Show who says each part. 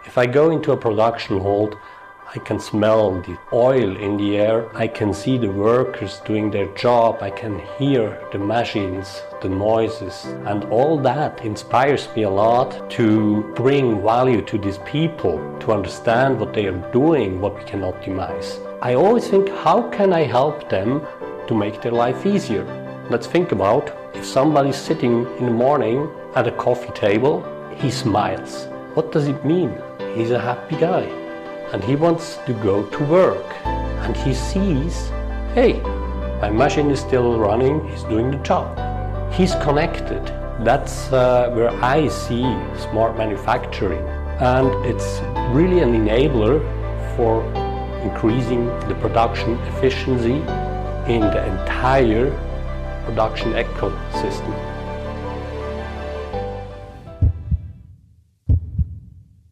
Speaker 1: If I go into a production hold, I can smell the oil in the air, I can see the workers doing their job, I can hear the machines, the noises, and all that inspires me a lot to bring value to these people, to understand what they are doing, what we can optimize. I always think, how can I help them to make their life easier? Let's think about if somebody's sitting in the morning at a coffee table, he smiles. What does it mean? He's a happy guy. And he wants to go to work. And he sees, hey, my machine is still running, he's doing the job. He's connected. That's where I see smart manufacturing. And it's really an enabler for increasing the production efficiency in the entire production ecosystem.